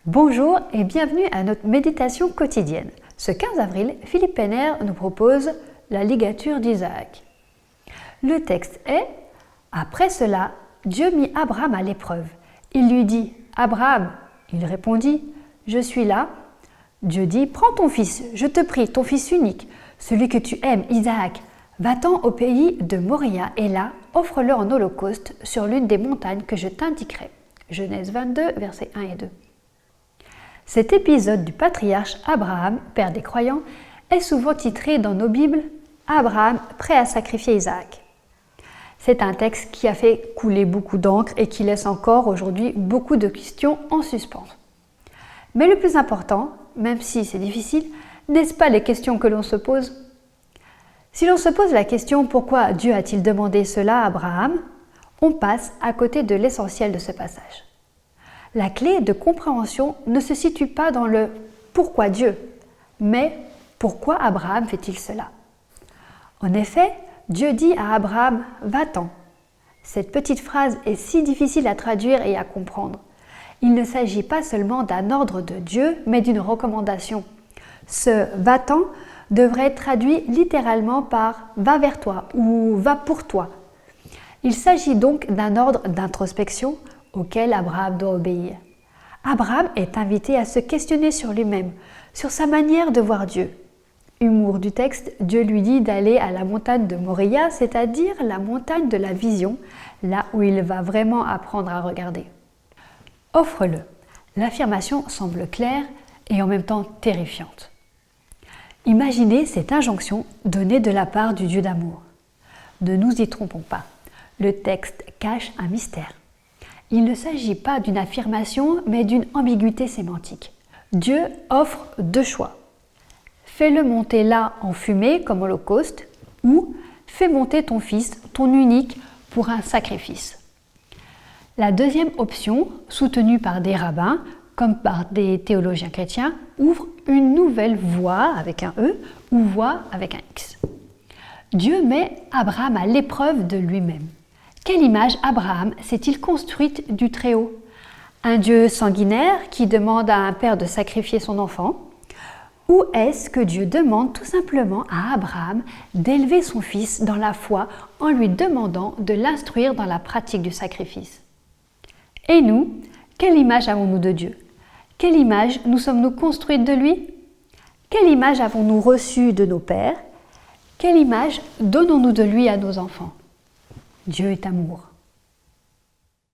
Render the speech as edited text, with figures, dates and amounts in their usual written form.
Bonjour et bienvenue à notre méditation quotidienne. Ce 15 avril, Philippe Penner nous propose la ligature d'Isaac. Le texte est « Après cela, Dieu mit Abraham à l'épreuve. Il lui dit « Abraham ». Il répondit « Je suis là ». Dieu dit « Prends ton fils, je te prie, ton fils unique, celui que tu aimes, Isaac. Va-t'en au pays de Moria et là, offre-le en holocauste sur l'une des montagnes que je t'indiquerai. » Genèse 22, versets 1 et 2. Cet épisode du patriarche Abraham, père des croyants, est souvent titré dans nos Bibles « Abraham prêt à sacrifier Isaac ». C'est un texte qui a fait couler beaucoup d'encre et qui laisse encore aujourd'hui beaucoup de questions en suspens. Mais le plus important, même si c'est difficile, n'est-ce pas les questions que l'on se pose ? Si l'on se pose la question « Pourquoi Dieu a-t-il demandé cela à Abraham ?», on passe à côté de l'essentiel de ce passage. La clé de compréhension ne se situe pas dans le « pourquoi Dieu ?», mais « pourquoi Abraham fait-il cela ?» En effet, Dieu dit à Abraham « va-t'en ». Cette petite phrase est si difficile à traduire et à comprendre. Il ne s'agit pas seulement d'un ordre de Dieu, mais d'une recommandation. Ce « va-t'en » devrait être traduit littéralement par « va vers toi » ou « va pour toi ». Il s'agit donc d'un ordre d'introspection auquel Abraham doit obéir. Abraham est invité à se questionner sur lui-même, sur sa manière de voir Dieu. Humour du texte, Dieu lui dit d'aller à la montagne de Moria, c'est-à-dire la montagne de la vision, là où il va vraiment apprendre à regarder. Offre-le. L'affirmation semble claire et en même temps terrifiante. Imaginez cette injonction donnée de la part du Dieu d'amour. Ne nous y trompons pas, le texte cache un mystère. Il ne s'agit pas d'une affirmation, mais d'une ambiguïté sémantique. Dieu offre deux choix. Fais-le monter là en fumée comme holocauste, ou fais monter ton fils, ton unique, pour un sacrifice. La deuxième option, soutenue par des rabbins, comme par des théologiens chrétiens, ouvre une nouvelle voie avec un E ou voie avec un X. Dieu met Abraham à l'épreuve de lui-même. Quelle image Abraham s'est-il construite du Très-Haut ? Un Dieu sanguinaire qui demande à un père de sacrifier son enfant ? Ou est-ce que Dieu demande tout simplement à Abraham d'élever son fils dans la foi en lui demandant de l'instruire dans la pratique du sacrifice ? Et nous, quelle image avons-nous de Dieu ? Quelle image nous sommes-nous construites de lui ? Quelle image avons-nous reçue de nos pères ? Quelle image donnons-nous de lui à nos enfants ? Dieu est amour.